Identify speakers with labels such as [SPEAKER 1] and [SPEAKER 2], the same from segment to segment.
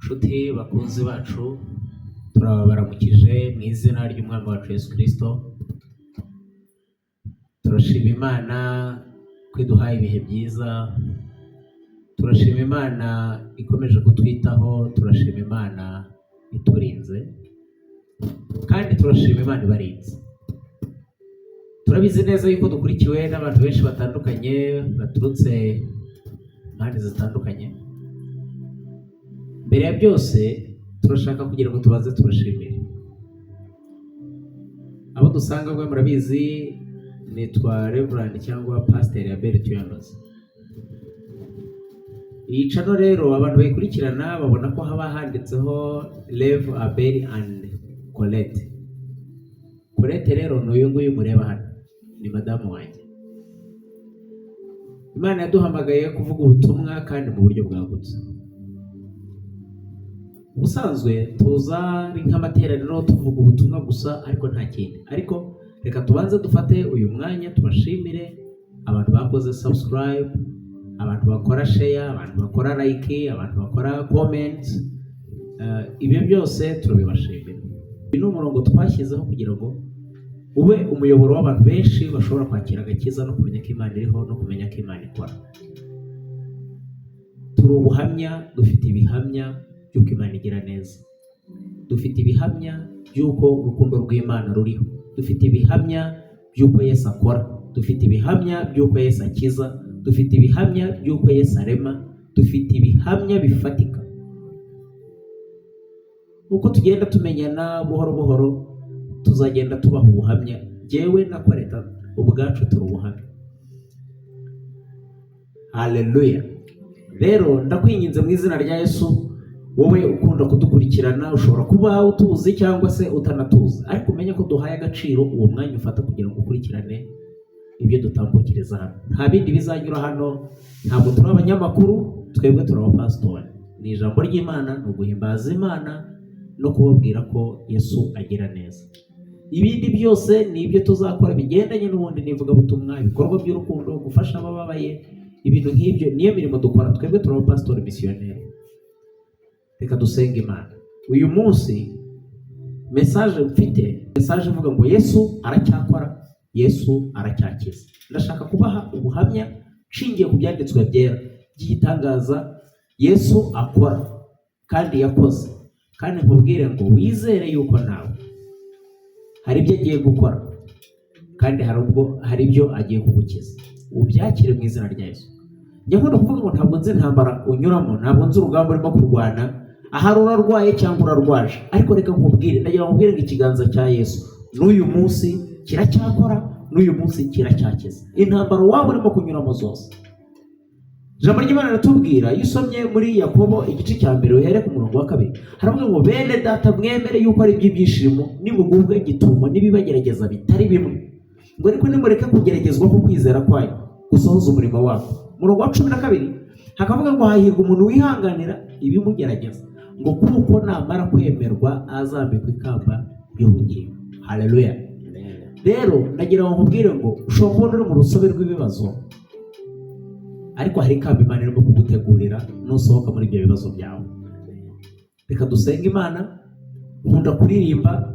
[SPEAKER 1] nshuti bakunzi bacu turabaramukije mu izina ry'umwami wacu Yesu Kristo. Turashima Imana ko iduhaye ibihe byiza, turashima Imana ikomeje kutwitaho, turashima Imana iturinze kandi turashima Imana ibarinze. Turabizi neza yuko dukurikiwe n'abantu benshi batandukanye baturutse impande zitandukanye. Mbere ya byose turashaka kugira ngo tubanze tubashimire abo dusanga. Bwe murabizi nitwa Reverend cyangwa Pastor Abel Tuyanoze. Iyi channel rero abantu bayikurikirana babona ko haba handitseho Rev Abel and Colette. Colette rero n'uyu nguyu mureba hano ni madamu wanjye. Imana yaduhamagaye kuvuga ubutumwa kandi mu buryo bwagutse. Ubusanzwe tuza ari nk'amateraniro tuvuga ubutumwa gusa ariko nta kindi. Ariko reka tubanze dufate uyu mwanya tubashimire abantu bakoze subscribe, abantu bakora share, abantu bakora like, abantu bakora comment. Ibyo byose turabibashimira. Uyu ni umurongo twashyizeho kugira ngo ube umuyoboro w'abantu benshi bashobora kwakira agakiza no kumenya ko Imana iriho no kumenya ko Imana ikora. Turi ubuhamya, dufite ibihamya by'uko Imana igira neza, dufite ibihamya by'uko urukundo rw'Imana ruriho, dufite ibihamya by'uko Yesu akora, dufite ibihamya by'uko Yesu akiza, dufite ibihamya by'uko Yesu arema, dufite ibihamya bifatika. Uko tugenda tumenyana buhoro buhoro tuzagenda tubaha ubuhamya. Jewe na Colette ubwacu turi ubuhamya. Haleluya. Rero ndakwinginze mu izina rya Yesu, wowe ukunda kudukurikirana, ushobora kuba utuzi cyangwa se utanatuzi, ariko umenye ko duhaye agaciro uwo mwanya ufata kugira ngo ukurikirane ibyo dutambukiriza hano. Nta bindi bizanyura hano, ntabwo turi abanyamakuru, twebwe turi abapasitori. Ni ijambo ry'Imana, ni uguhimbaza Imana no kubabwira ko Yesu agira neza. Ibindi byose ni ibyo tuzakora bigendanye n'ubundi n'ivugabutumwa, ibikorwa by'urukundo, gufasha abababaye, ibintu nk'ibyo niyo mirimo dukora. Twebwe turi abapasitori misiyoneri. Reka dusenge Imana. Uyu munsi message mfite, message ivuga ngo Yesu aracyakora, Yesu aracyakiza. Ndashaka kubaha ubuhamya nshingiye ku byanditswe byera by'igitangaza Yesu akora kandi yakoze, kandi nkubwire ngo wizere yuko nawe hari ibyo agiye gukora kandi hari ibyo agiye kugukiza. Ubyakire mu izina rya Yesu. Njya nkunda kuvuga ngo ntabwo nzi intambara unyuramo, ntabwo nzi urugamba urimo kurwana, ahari urarwaye cyangwa urarwaje, ariko reka nkubwire, ndagira ngo nkubwire ngo ikiganza cya Yesu n'uyu munsi kiracyakora, n'uyu munsi kiracyakiza intambara waba urimo kunyuramo zose. Ijambo ry'Imana riratubwira, iyo usomye muri Yakobo igice cya 1 uhere ku murongo wa 2, haravuga ngo bene data mwemere yuko ari iby'ibyishimo nimugubwe gitumo n'ibibagerageza bitari bimwe, ngo ariko nimureke kugeragezwa ko kwizera kwanyu gusohoza umurimo wako. Murongo wa 12 hakavuga ngo hahirwa umuntu wihanganira ibimugerageza, ngo kuko namara kwemerwa azambikwa ikamba ry'ubugingo. Haleluya. Rero ndagira ngo nkubwire ngo ushobora kubona uri mu rusobe rw'ibibazo, ariko hari ikamba Imana irimo kugutegurira nusohoka muri ibyo bibazo byawe. Reka dusenge Imana. Nkunda kuririmba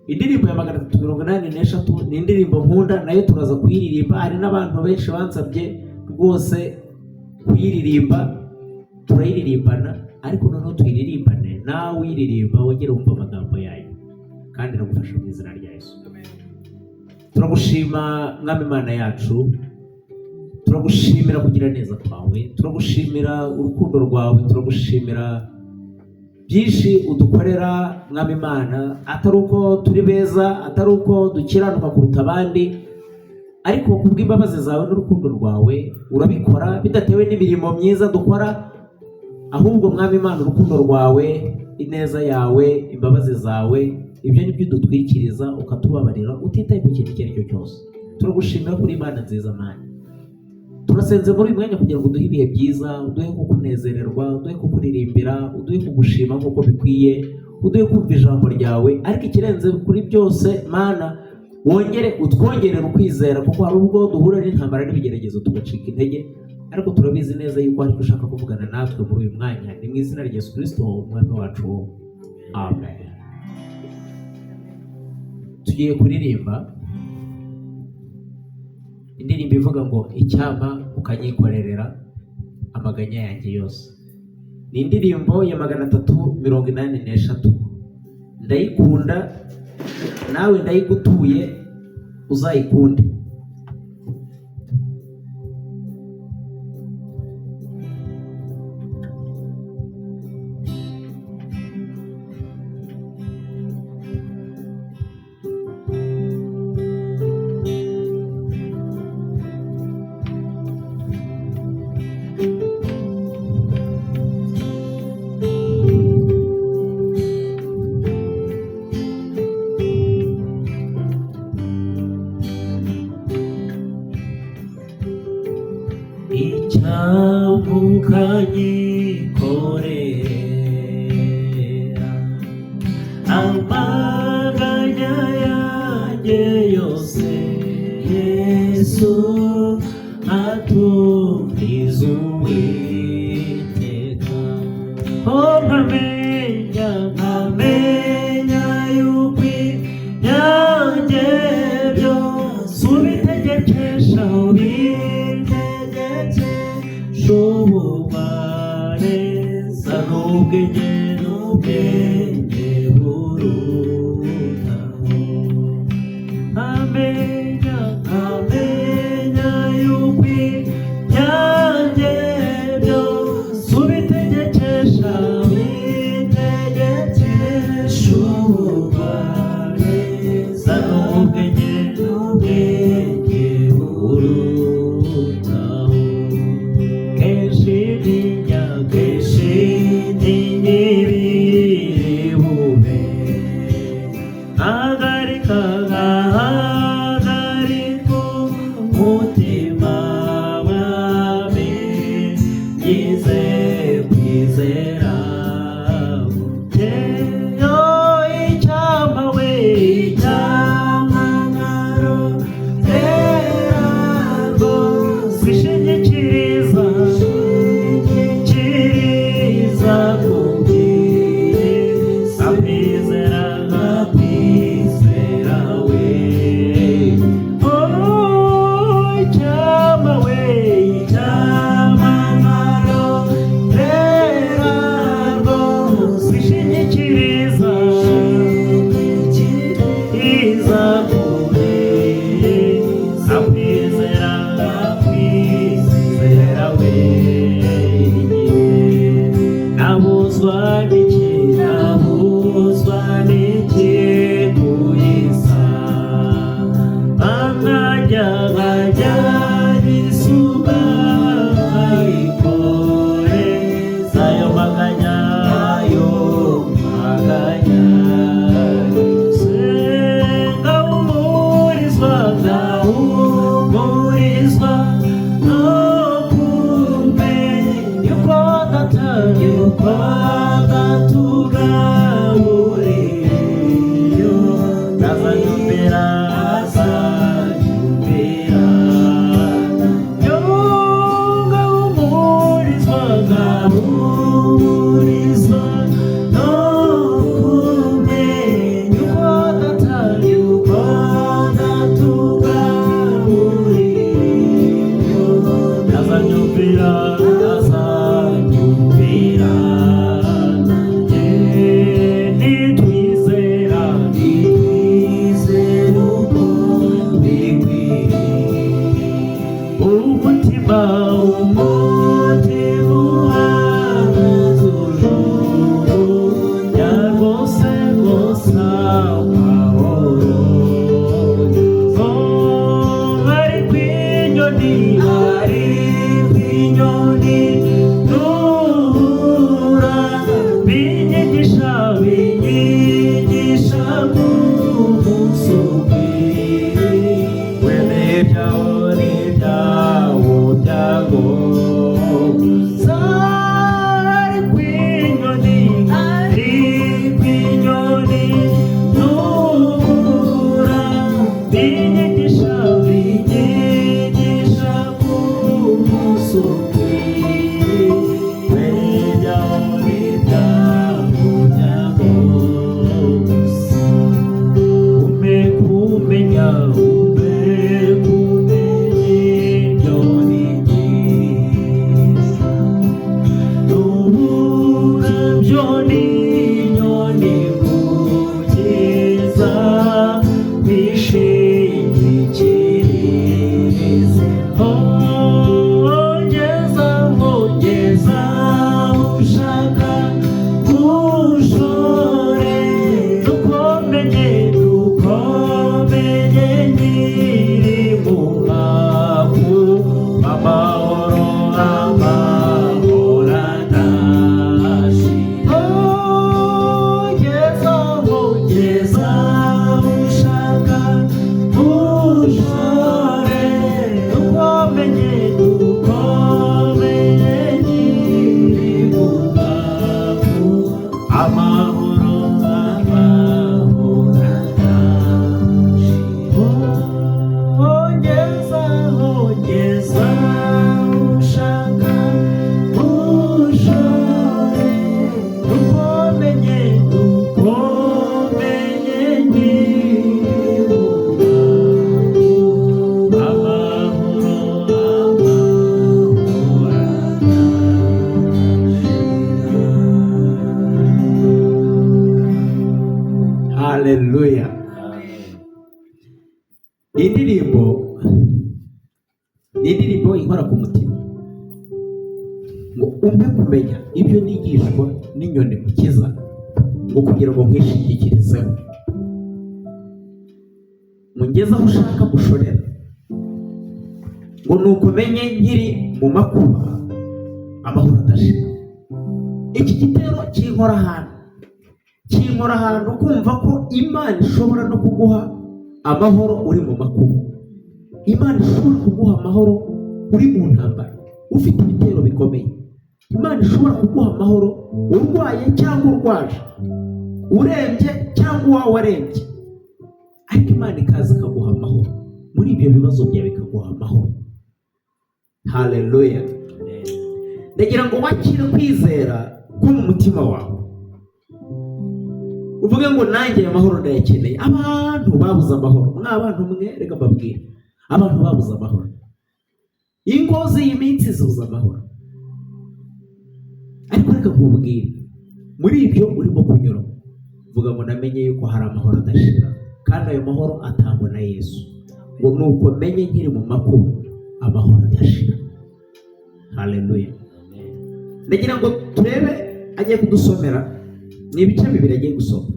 [SPEAKER 1] indirimbo ya 383, ni indirimbo nkunda, nayo turaza kuyiririmba. Hari n'abantu benshi bansabye rwose kuyiririmba, turayiririmbana, ariko noneho tuyiririmbane nawe uyiririmba wongere wumva amagambo yayo, kandi nagufasha mu izina rya Yesu. Turagushima mwami Imana yacu, turagushimira kugira neza kwawe, turagushimira urukundo rwawe, turagushimira byinshi udukorera mwami Imana, atari uko turi beza, atari uko dukiranuka kuruta abandi, ariko kubw'imbabazi zawe n'urukundo rwawe urabikora bidatewe n'imirimo myiza dukora, ahubwo mwami Imana urukundo rwawe, ineza yawe, imbabazi zawe, ibyo nibyo udutwikiriza ukatubabarira utitaye ku kintu icyo ari cyo cyose. Turagushimira kuri Imana nziza Mana. Turasenze muri uyu mwanya kugira ngo uduhe ibihe byiza, uduhe kukunezererwa, uduhe kukuririmbira, uduhe kugushima nk'uko bikwiye, uduhe kumva ijambo ryawe, ariko ikirenze kuri byose Mana wongere utwongerere ukwizera, kuko hari ubwo duhura n'intambara n'ibigeragezo tugacika intege, ariko turabizi neza yuko ariko ushaka kuvugana natwe muri uyu mwanya. Ni mu izina rya Yesu Kristo umwami wacu, amen. Tugiye kuririmba indirimbo ivuga ngo icyampa ukanyikorerera amaganya yanjye yose. Ni indirimbo ya 383. Ndayikunda, nawe ndayigutuye, uzayikunde. Ukanyikorera amaganya yanjye yose, Yesu aturiza Uwiteka. Nkamenya yuko ibyanjye byose ubitegekesha, ububasha n'ubwenge burutaho. Nkamenya yuko ibyanjye byose ubitegekesha, ububasha n'ubwenge burutaho. azanyumvira inyoni kugeza kwishingikiriza. Ongeza ushaka ushore dukomenye nyiri mu mwaku amahoro adashira. Ongeza ushaka ushore dukomenye nyiri mu mwaku amahoro adashira. Ongeza ushaka ushore dukomenye nyiri Haleluya. Indirimbo ni indirimbo inkora ku mutima ngo umpe kumenya ibyo nigishwa n'inyoni mukiza ngo kugira ngo nkwishingikirizeho, ngo ngeze aho ushaka gushorera, ngo nukumenye nkiri mu makuba amahoro adashira. Iki gitero kinkora ahantu kumva ko Imana ishobora no kuguha amahoro uri mu makuba. Imana ishobora kuguha amahoro uri mu ntambara ufite ibitero bikomeye. Imana ishobora kuguha amahoro urwaye cyangwa urwaje, urembye cyangwa uwawe warembye, ariko Imana ikaza ikaguha amahoro muri ibyo bibazo byawe, ikaguha amahoro. Haleluya. Ndagira ngo wakire kwizera ko mu mutima wawe, uvuge ngo nanjye aya mahoro ndayakeneye. Abantu babuze amahoro, mw'abantu mwe reka mbabwire, abantu babuze amahoro, ingo z'iyi minsi zibuze amahoro. Ariko reka nkubwire, muri ibyo urimo kunyura, vuga ngo namenye yuko hari amahoro adashira, kandi ayo mahoro atangwa na Yesu. Ngo nuko menye nkiri mu makuba amahoro adashira. Haleluya. Ndagira ngo turebe, agiye kudusomera ni ibice bibiri agiye gusoma.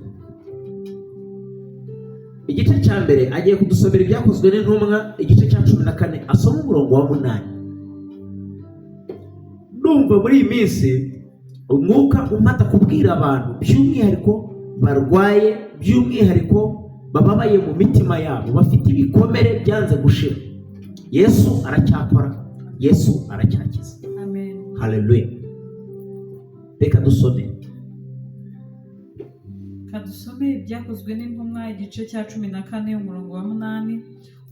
[SPEAKER 1] Igice cya mbere agiye kudusomera ibyakozwe n'intumwa igice cya 14 asoma umurongo wa 8. Ndumva muri iyi minsi umwuka umata kubwira abantu by'umwihariko barwaye, by'umwihariko bababaye mu mitima yabo, bafite ibikomere byanze gushira. Yesu aracyakora, Yesu aracyakiza.
[SPEAKER 2] Amen.
[SPEAKER 1] Haleluya. Reka dusome.
[SPEAKER 2] Kadusome ibyakozwe n'intumwa igice cya 14 umurongo wa 8.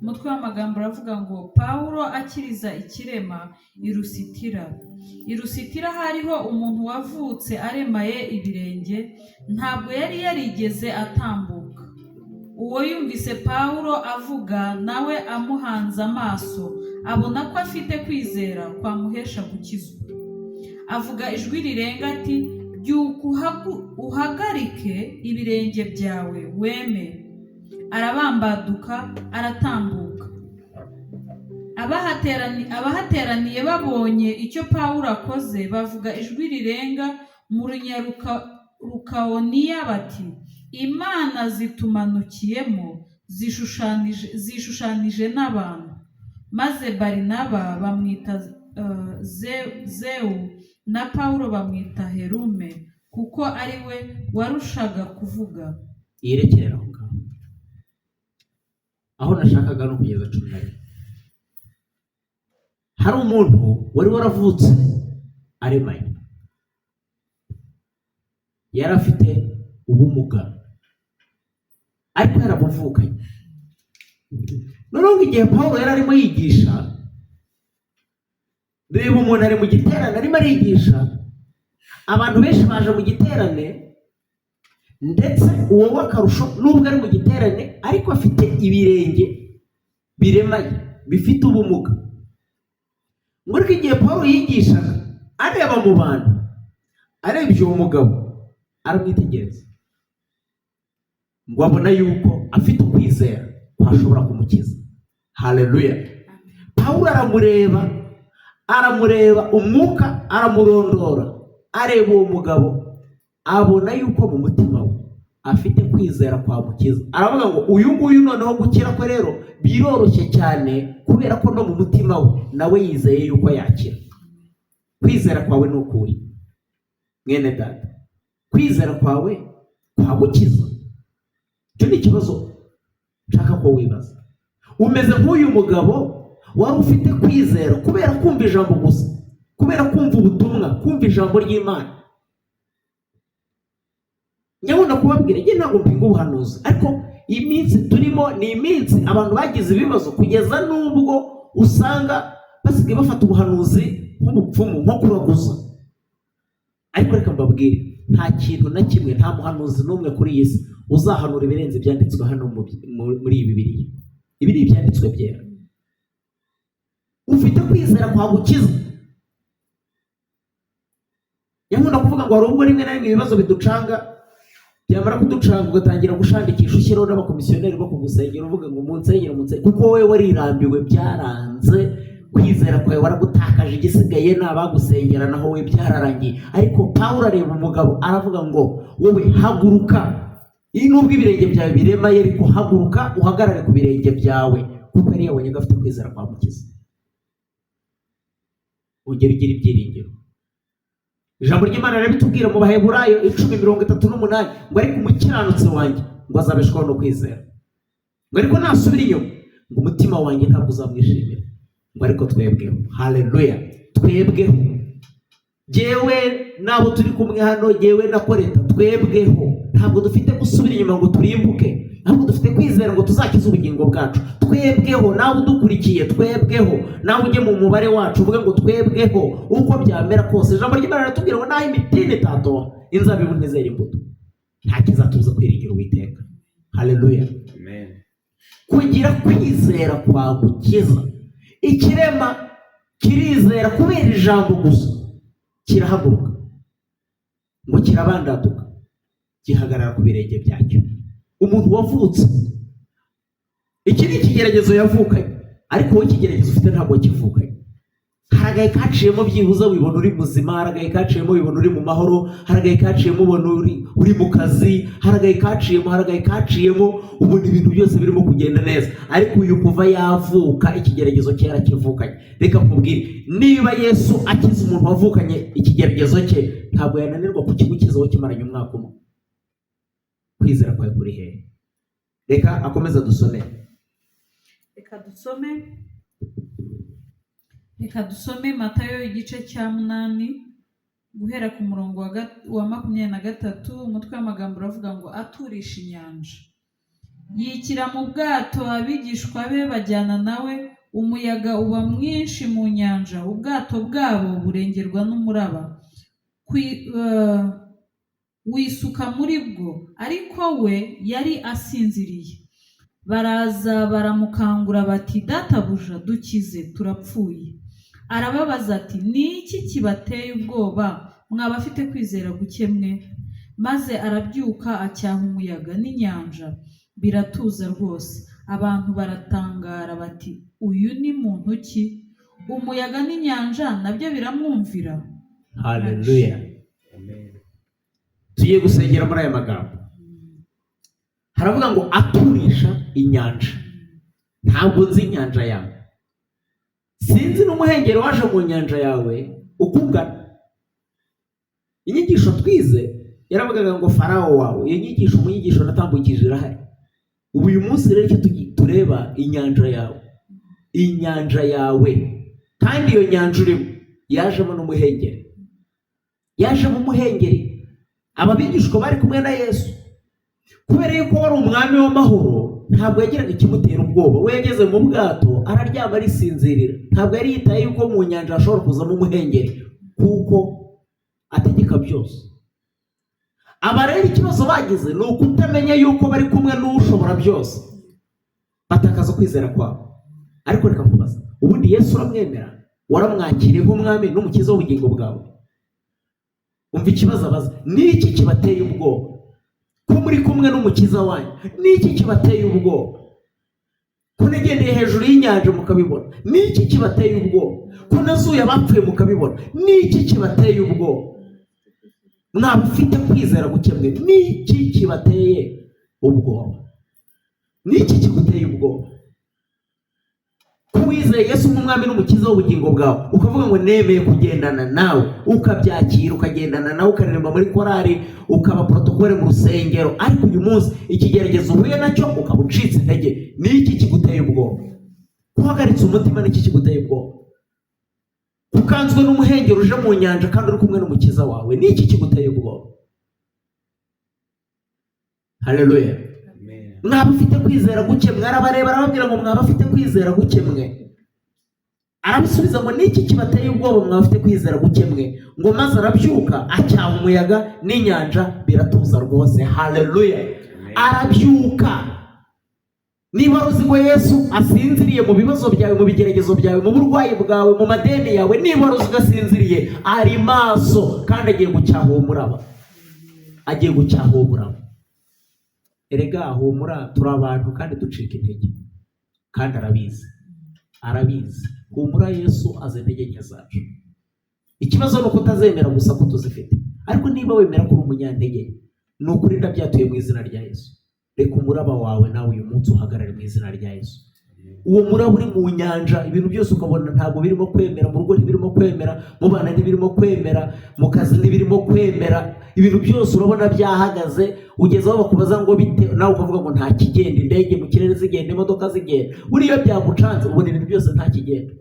[SPEAKER 2] Umutwe w'amagambo aravuga ngo Pawulo akiriza ikirema i Lusitira hariho umuntu wavutse aremaye ibirenge, ntabwo yari yarigeze atambuka. Uwo yumvise Pawulo avuga, nawe amuhanze amaso, abona ko afite kwizera kwamuhesha gukizwa. Avuga ijwi rirenga ati, byuka uhagarike ibirenge byawe weme. Arabambaduka aratambuka. Abahateraniye babonye icyo Pawulo akoze, bavuga ijwi rirenga mu Rukaoniya bati, Imana zitumanukiyemo zishushanije n'abantu. Maze Barinaba bamwita Zewu na Pawulo bamwita Herume, kuko ari we warushaga kuvuga.
[SPEAKER 1] Irekerera aho ngaho, aho nashakaga no kugeza 11. Hari umuntu wari waravutse aremaye, yari afite ubumuga, ariko yaramuvukanye. Noneho igihe Pawulo yari arimo yigisha, reba umuntu ari mu giterane arimo arigisha, abantu benshi baje mu giterane, ndetse uwo w'akarusho nubwo ari mu giterane ariko afite ibirenge biremaye bifite ubumuga. Ngo ariko igihe Pawulo yigishaga, areba mu bantu, arebye uwo mugabo, aramwitegereza ngo abona yuko afite ukwizera kwashobora kumukiza. Haleluya. Pawulo aramureba umwuka aramurondora, areba uwo mugabo abona yuko mu mutima we afite kwizera kwa mukiza. Aravuga ngo uyu nguyu noneho gukira kwe rero biroroshye cyane, kubera ko no mu mutima we nawe yizeye yuko yakira. Kwizera kwawe ni ukuri mwene data, kwizera kwawe kwagukiza. Icyo ni ikibazo nshaka ko wibaza. Umeze nk'uyu mugabo wari ufite kwizera kubera kumva ijambo gusa, kubera kumva ubutumwa, kumva ijambo ry'Imana. Nyabona kubabwira njye ntabwo mpinga ubuhanuzi, ariko iminsi turimo ni iminsi abantu bagize ibibazo kugeza n'ubwo usanga basigaye bafata ubuhanuzi nk'ubupfumu, nko kuraguza. Ariko reka mbabwire, nta kintu na kimwe, nta muhanuzi n'umwe kuri iyi si uzahanura ibirenze ibyanditswe hano muri iyi Bibiliya. Ibi ni ibyanditswe byera. Ufite kwizera kwagukiza. Nyamuna kuvuga ngo hari ubwo rimwe na rimwe ibibazo biducanga, byamara kuducanga ugatangira gushandikisha ushyiraho n'abakomisiyoneri bo kugusengera uvuga ngo munsengere, kuko wowe warirambiwe, byaranze. Kwizera kwawe waragutakaje, igisigaye ni abagusengera naho we byararangiye. Ariko Pawulo areba umugabo aravuga ngo wowe haguruka, iyi nubwo ibirenge byawe biremaye, ariko haguruka uhagarare ku birenge byawe, kuko yari yabonye ko afite kwizera kwa mukiza. Ugera ugira ibyiringiro. Ijambo ry'Imana rirabitubwira mu Baheburayo 10:38 ngo ariko umukiranutsi wanjye ngo azabeshwaho no kwizera. Ngo ariko nasubira inyuma ngo umutima wanjye ntabwo uzamwishimira. Ngo ariko twebweho, haleluya, twebweho, jyewe nabo turi kumwe hano, jyewe na Koreta, twebweho ntabwo dufite gusubira inyuma ngo turimbuke, ntabwo dufite kwizera ngo tuzakize ubugingo bwacu. Twebweho, nawe udukurikiye, twebweho, nawe ujye mu mubare wacu uvuge ngo twebweho, uko byamera kose. Ijambo ry'Imana riratubwira ngo naho imitini itatoha, inzabibu ntizera imbuto, nta kizatubuza kwiringira Uwiteka. Haleluya, amen. Kugira kwizera kwagukiza. Ikirema kirizera kubera ijambo gusa, kirahaguruka ngo kirabandaduka, gihagarara ku birenge byacyo. Umuntu wavutse, iki ni ikigeragezo yavukanye, ariko wowe ikigeragezo ufite ntabwo wakivukanye. Haragaye kaciyemo byibuza wibona uri muzima, haragaye kaciyemo wibona uri mu mahoro, haragaye kaciyemo ubona uri mu kazi, haragaye kaciyemo ubona ibintu byose birimo kugenda neza. Ariko uyu kuva yavuka ikigeragezo cye yarakivukanye. Reka nkubwire, niba Yesu akiza umuntu wavukanye ikigeragezo cye, ntabwo yananirwa kukigukiza wowe kimaranye umwaka umwe. Kwizera kwawe kuri hehe? Reka akomeza dusome.
[SPEAKER 2] Reka dusome Matayo igice cya 8 guhera ku murongo wa 23. Umutwe w'amagambo uravuga ngo aturisha inyanja. Yikira mu bwato, abigishwa be bajyana nawe, umuyaga uba mwinshi mu nyanja, ubwato bwabo burengerwa n'umuraba, wisuka muri bwo, ariko we yari asinziriye. Baraza baramukangura bati, databuja, dukize, turapfuye. Arababaza ati, ni iki kibateye ubwoba, mwaba afite kwizera guke mwe? Maze arabyuka acyaha umuyaga n'inyanja, biratuza rwose. Abantu baratangara bati, uyu ni muntu ki? Umuyaga n'inyanja nabyo biramwumvira.
[SPEAKER 1] Haleluya, amen. Tugiye gusengera muri aya magambo. Haravuga ngo aturisha inyanja. Ntabwo nzi inyanja yawe, sinzi n'umuhengeri waje mu nyanja yawe ukungana. Inyigisho twize yaravugaga ngo Farawo wawe, iyo nyigisho umunyigisho natambukije irahari. Ubu uyu munsi rero tureba inyanja yawe, inyanja yawe, kandi iyo nyanja urimo yajemo n'umuhengeri, yajemo umuhengeri. Ababigishwa bari kumwe na Yesu, kubera yuko wari umwami w'amahoro, ntabwo yagiraga ikimutera ubwoba. We yageze mu bwato araryama arisinzirira, ntabwo yari yitaye yuko mu nyanja hashobora kuzamo umuhengeri, kuko ategeka byose. Aba rero ikibazo bagize ni ukutamenya yuko bari kumwe n'ushobora byose, batakaza kwizera kwabo. Ariko reka nkubaza, ubundi Yesu uramwemera? Waramwakiriye nk'umwami n'umukiza w'ubugingo bwawe? umva ikibazo abaza, ni iki kibateye ubwoba? Ko muri kumwe n'umukiza wanyu, ni iki kibateye ubwoba? Ko nagendeye hejuru y'inyanja mukabibona, ni iki kibateye ubwoba? Ko nazuye abapfuye mukabibona, ni iki kibateye ubwoba? Mwaba ufite kwizera guke mwe, ni iki kibateye ubwoba? Ni iki kiguteye ubwoba? Ko wizeye Yesu nk'umwami n'umukiza w'ubugingo bwawe, ukavuga ngo nemeye kugendana nawe, ukabyakira, ukagendana nawe, ukaririmba muri korari, ukaba protokole mu rusengero, ariko uyu munsi ikigeragezo uhuye nacyo ukaba ucitse intege, ni iki kiguteye ubwoba? Uhagaritse umutima, ni iki kiguteye ubwoba? Ukanzwe n'umuhengeri uje mu nyanja kandi uri kumwe n'umukiza wawe, ni iki kiguteye ubwoba? Haleluya. Mwaba ufite kwizera guke mwe? Arabareba arababwira ngo mwaba ufite kwizera guke mwe? Arabisubiza ngo ni iki kibateye ubwoba mwaba ufite kwizera guke mwe? Ngo maze arabyuka acyaha umuyaga n'inyanja biratuza rwose. Haleluya. Arabyuka. Niba uzi ngo Yesu asinziriye mu bibazo byawe, mu bigeragezo byawe, mu burwayi bwawe, mu madeni yawe, niba uzi ugasinziriye, ari maso kandi agiye gucyaha uwo muraba. Agiye gucyaha uwo muraba. Erega humura, turi abantu kandi ducika intege, kandi arabizi. Humura, Yesu azi intege nke zacu. Ikibazo ni uko utazemera gusa ko tuzifite, ariko niba wemera ko uri umunyantege, ni ukuri ndabyatuye mu izina rya Yesu. Reka umuraba wawe nawe uyu munsi uhagarare mu izina rya Yesu. Uwo muraba uri mu nyanja, ibintu byose ukabona ntabwo birimo kwemera, mu rugo ntibirimo kwemera, mu bana ntibirimo kwemera, mu kazi ntibirimo kwemera, ibintu byose urabona byahagaze, ugezeho bakubaza ngo bite, nawe ukavuga ngo nta kigenda, indege mu kirere zigenda, imodoka zigenda, buriya byagucanze ubona ibintu byose nta kigenda.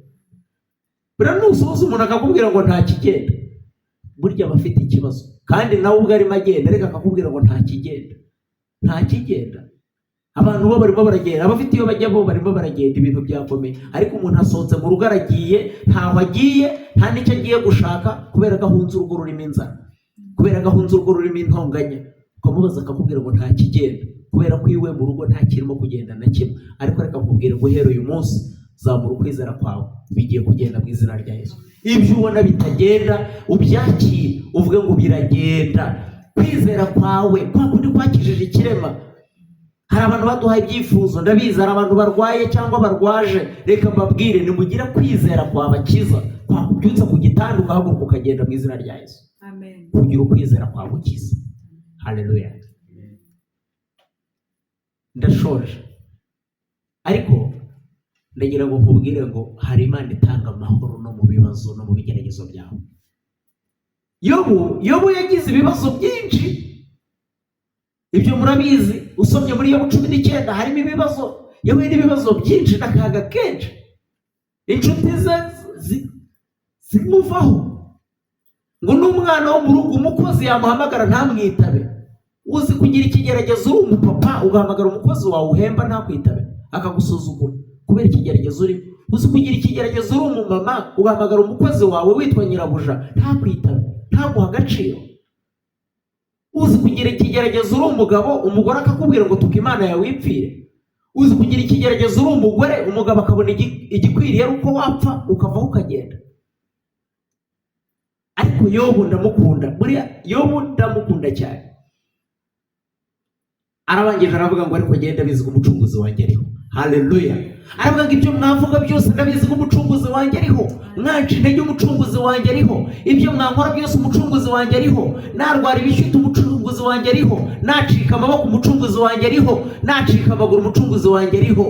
[SPEAKER 1] Buriya nusoza umuntu akakubwira ngo nta kigenda, burya aba afite ikibazo, kandi nawe ubwo arimo agenda reka akakubwira ngo nta kigenda. Abantu bo barimo baragenda, abafite iyo bajya bo barimo baragenda, ibintu byakomeye, ariko umuntu asohotse mu rugo aragiye, ntaho agiye, nta n'icyo agiye gushaka, kubera gahunze urugo rurimo inzara, kubera gahunze urugo rurimo intonganya, ukamubaza akakubwira ngo nta kigenda, kubera ko iwe mu rugo nta kirimo kugenda na kimwe. Ariko reka nkubwire ngo uhera uyu munsi zamura ukwizera kwawe, bigiye kugenda mu izina rya Yesu. Ibyo ubona bitagenda ubyakire, uvuge ngo biragenda. Kwizera kwawe kwa kundi kwakijije ikirema. Hari abantu baduhaye ibyifuzo, ndabizi hari abantu barwaye cyangwa barwaje, reka mbabwire nimugire kwizera kwabakiza, kwakubyutsa ku gitanda ugahaguruka ukagenda mu izina rya Yesu.
[SPEAKER 2] Amen.
[SPEAKER 1] Kugira ukwizera kwagukiza. Haleluya. Ndashoje, ariko ndagira ngo nkubwire ngo hari Imana itanga amahoro no mu bibazo no mu bigeragezo byawe. Yobu yagize ibibazo byinshi, ibyo murabizi. Usomye muri Yobu 19 harimo ibibazo, yahuye n'ibibazo byinshi n'akaga kenshi, inshuti ze zimuvaho, ngo n'umwana wo mu rugo umukozi yamuhamagara ntamwitabe. Uzi kugira ikigeragezo uri umupapa ugahamagara umukozi wawe uhemba ntakwitabe, akagusuzugura kubera ikigeragezo uri. Uzi kugira ikigeragezo uri umumama ugahamagara umukozi wawe witwa nyirabuja ntakwitabe, ntaguha agaciro. Uzi kugira ikigeragezo uri umugabo, umugore akakubwira ngo tuka Imana yawe ipfire. Uzi kugira ikigeragezo uri umugore, umugabo akabona igikwiriye ari uko wapfa ukavaho ukagenda. Ariko Yobu ndamukunda, buriya Yobu ndamukunda cyane. Arabangije aravuga ngo ariko genda bizi ko umucunguzi wanjye ariho. Haleluya. Aravuga ngo ibyo mwavuga byose ndabizi ko umucunguzi wanjye ariho, mwanca intege umucunguzi wanjye ariho, ibyo mwankora byose umucunguzi wanjye ariho, narwara ibishyute umucunguzi wanjye ariho, nacika amaboko umucunguzi wanjye ariho, nacika amaguru umucunguzi wanjye ariho,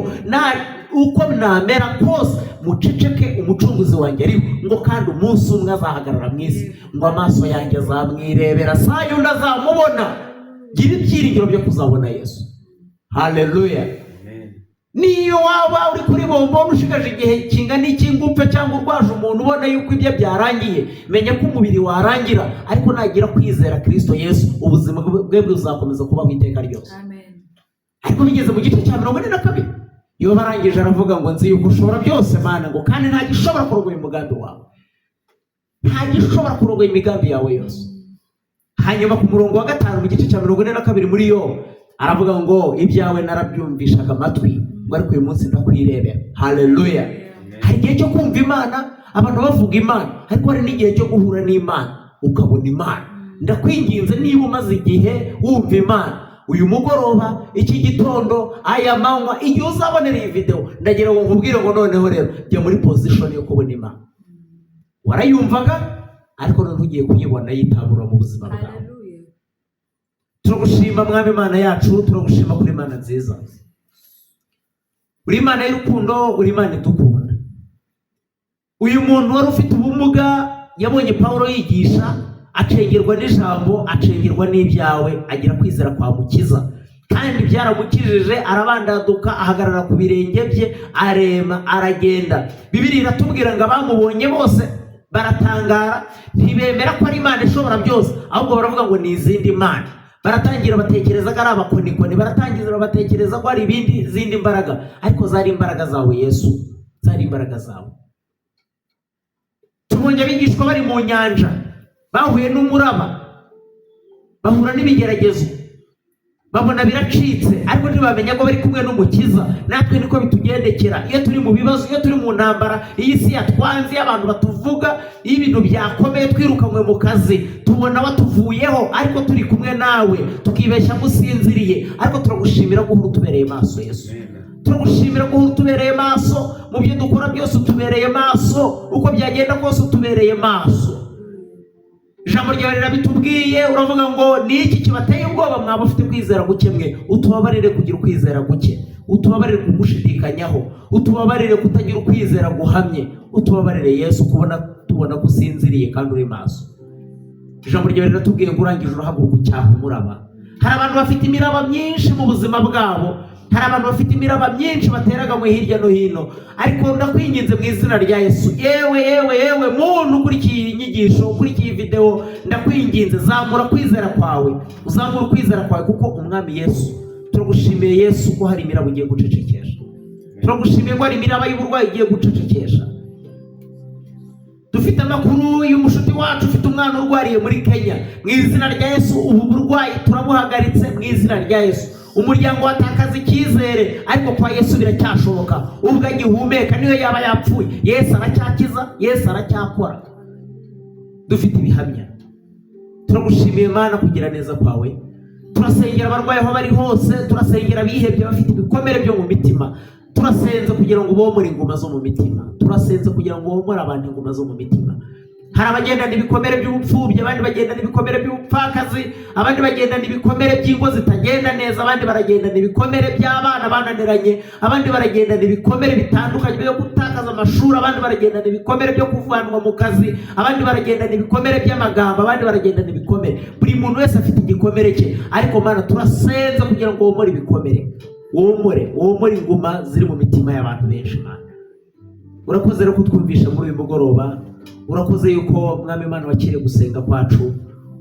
[SPEAKER 1] uko namera kose muceceke umucunguzi wanjye ariho. Ngo kandi umunsi umwe azahagarara mu isi, ngo amaso yanjye azamwirebera, saa yundi azamubona. Gira ibyiringiro byo kuzabona Yesu. Haleluya. Niyo waba uri kuri bomboni ushigaje igihe kingana iki ngo upfe cyangwa urwaje umuntu ubona yuko ibyo byarangiye, menya ko umubiri warangira, ariko nagira kwizera Kristo Yesu ubuzima bwe buzakomeza kubaho iteka ryose.
[SPEAKER 2] Amen.
[SPEAKER 1] Ariko bigeze mu gice cya 42 iyo barangije aravuga ngo nzi yuko ushobora byose Mana, ngo kandi nta gishobora kurogoya umugambi wawe, nta gishobora kurogoya imigambi yawe yose. Hanyuma ku murongo wa 5 mu gice cya 42 muri yo aravuga ngo ibyawe narabyumvishaga amatwi, ngo ariko uyu munsi ndakwirebera. Haleluya. Hari igihe cyo kumva Imana, abantu bavuga Imana, ariko hari n'igihe cyo guhura n'Imana ukabona Imana. ndakwinginze niba umaze igihe wumva Imana, uyu mugoroba, iki gitondo, aya manywa, igihe uzabonera iyi video, ndagira ngo nkubwire ngo noneho rero jya muri position yo kubona Imana. Warayumvaga ariko none ugiye kuyibona yitabura mu buzima bwawe. Turagushima Mwami Imana yacu, turagushima kuri Imana nziza. Uri Imana y'urukundo, uri Imana idukunda. Uyu muntu wari ufite ubumuga yabonye Pawulo yigisha, acengerwa n'ijambo, acengerwa n'ibyawe, agira kwizera kwa Mukiza, kandi byaramukijije, arabandaduka, ahagarara ku birenge bye, arema, aragenda. Bibiliya iratubwira ngo abamubonye bose baratangara, ntibemera ko ari Imana ishobora byose, ahubwo baravuga ngo ni izindi mana. Baratangira batekereza ko ari abakonikoni, baratangira batekereza ko ari zindi mbaraga, ariko zari imbaraga zawe Yesu, zari imbaraga zawe. Tubonye abigishwa bari mu nyanja, bahuye n'umuraba, bahura n'ibigeragezo, babona biracitse, ariko ntibamenya ko bari kumwe n'Umukiza. Natwe niko bitugendekera iyo turi mu bibazo, iyo turi mu ntambara, iyi si yatwanze, abantu batuvuga, iyo ibintu byakomeye, twirukanywe mu kazi, tubona watuvuyeho, ariko turi kumwe nawe, tukibeshya musinziriye. Ariko turagushimira ko utubereye maso Yesu, turagushimira ko utubereye maso, mu byo dukora byose utubereye maso, uko byagenda kose utubereye maso. Ijambo ryawe rirabitubwiye, uravuga ngo ni iki kibateye ubwoba mwaba ufite kwizera guke mwe? Utubabarire kugira ukwizera guke, utubabarire kugushidikanyaho, utubabarire kutagira ukwizera guhamye, utubabarire Yesu tubona gusinziriye kandi uri maso. Ijambo ryawe riratubwiye ngo urangije urahaguruka ucyaha umuraba. Hari abantu bafite imiraba myinshi mu buzima bwabo, hari abantu bafite imiraba myinshi bateraga mu hirya no hino, ariko ndakwinginze mu izina rya Yesu, yewe muntu ukurikiye iyi nyigisho, ukurikiye iyi video, ndakwinginze zamura kwizera kwawe, uzamura kwizera kwawe, kuko umwami Yesu, turagushimiye Yesu ko hari imiraba ugiye gucecekesha, turagushimiye ko hari imiraba y'uburwayi ugiye gucecekesha. Dufite amakuru y'umushuti wacu ufite umwana urwariye muri Kenya, mu izina rya Yesu ubu burwayi turabuhagaritse mu izina rya Yesu. Umuryango watakaza icyizere, ariko kwa Yesu biracyashoboka. Ubwo agihumeka niyo yaba yapfuye, Yesu aracyakiza, Yesu aracyakora. Dufite ibihamya. Turagushimiye Mana kugira neza kwawe. Turasengera abarwayi aho bari hose, turasengera abihebye bafite ibikomere byo mu mitima, turasenze kugira ngo bomore inguma zo mu mitima, turasenze kugira ngo bomore abantu inguma zo mu mitima. Hari abagendana ibikomere by'ubupfubyi, abandi bagendana ibikomere by'ubupfakazi, abandi bagendana ibikomere by'ingo zitagenda neza, abandi baragendana ibikomere by'abana bananiranye, abandi baragendana ibikomere bitandukanye byo gutakaza amashuri, abandi baragendana ibikomere byo kuvanwa mu kazi, abandi baragendana ibikomere by'amagambo, abandi baragendana ibikomere. Buri muntu wese afite igikomere cye, ariko Mana turasenza kugira ngo womore ibikomere, womore inguma ziri mu mitima y'abantu benshi. Mana urakoze rero kutwumvisha muri uyu mugoroba, urakoze yuko Mwami Imana wakiriye gusenga kwacu,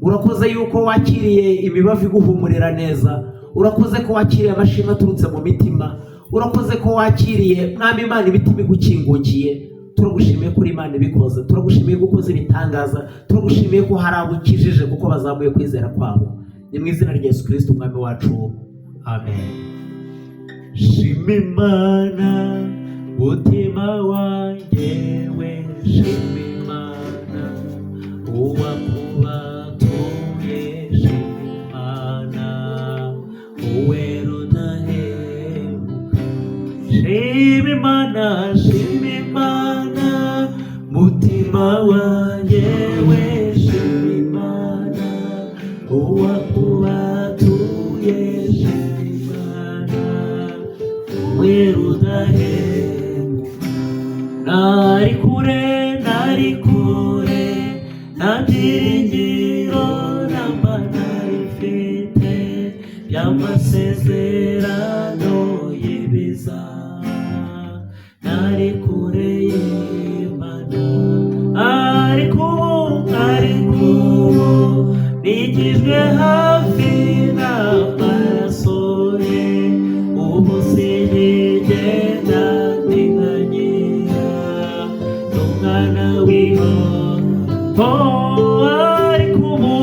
[SPEAKER 1] urakoze yuko wakiriye imibavu iguhumurira neza, urakoze ko wakiriye amashimwe aturutse mu mitima, urakoze ko wakiriye Mwami Imana imitima igukingukiye. Turagushimiye kuri Imana ibikoze, turagushimiye ko ukoze ibitangaza, turagushimiye ko hari abo ukijije kuko bazamuye kwizera kwabo. Ni mu izina rya Yesu Kristo umwami wacu, amen. Shima Imana mutima wanjye we, shima Imana uwakubatuye, shima Imana uwe rudahemuka. Shima Imana, shima Imana mutima wanjye we, shima Imana uwakubatuye, shima Imana uwe rudahemuka. Nari kure nta byiringiro namba narifite by'amasezerano y'ibiza, nari kure y'Imana, ariko ubu nigijwe hafi n'amaraso ye, ubu sinigenda ndiganyira n'umwana w'Imana. Ariko ubu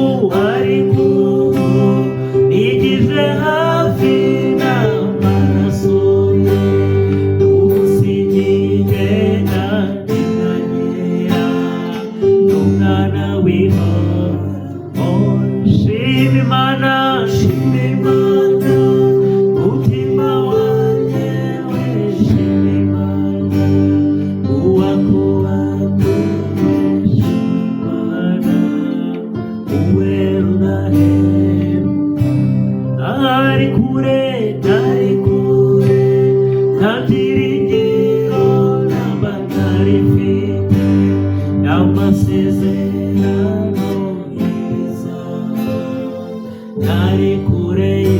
[SPEAKER 1] nigijwe hafi n'amaraso ye, ubu sinigenda ndiganyira n'umwana w'Imana. Imana, shima Imana, mutima wanjye we shima Imana, uwakubakoresha Imana, uwera udahemba, ari kure nta byiringiro namba ntarifite, amasezerano yiza ari kure ye,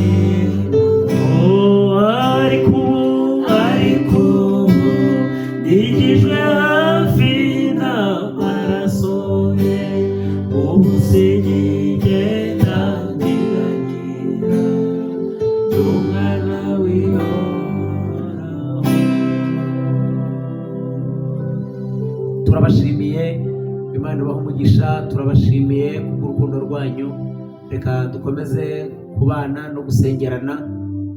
[SPEAKER 1] ariko yigijwe hafi n'amaraso ye, ubu sinigenda nyirangira, umwana w'ihoraho. Turabashimiye, Imana ibahe umugisha, turabashimiye kubw'urukundo rwanyu. Reka dukomeze kubana no gusengerana,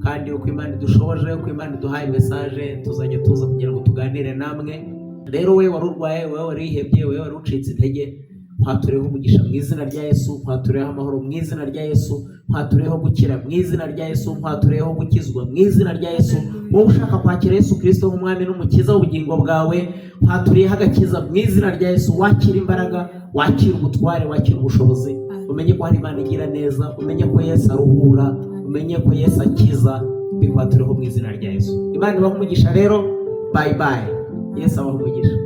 [SPEAKER 1] kandi uko Imana idushoboje, uko Imana iduhaye mesaje, tuzajya tuza kugira ngo tuganire namwe. Rero we wari urwaye, we warihebye, we wari ucitse intege, twatureho umugisha mu izina rya Yesu, twatureho amahoro mu izina rya Yesu, twatureho gukira mu izina rya Yesu, twatureho gukizwa mu izina rya Yesu. Wowe ushaka kwakira Yesu Kristo nk'umwami n'umukiza w'ubugingo bwawe, twaturiyeho agakiza mu izina rya Yesu. Wakira imbaraga, wakira ubutware, wakira ubushobozi. Umenye ko hari Imana igira neza, umenye ko Yesu aruhura, umenye ko Yesu akiza. Bikwatureho mu izina rya Yesu. Imana ibahe umugisha rero. Bye bye. Yesu abahe umugisha.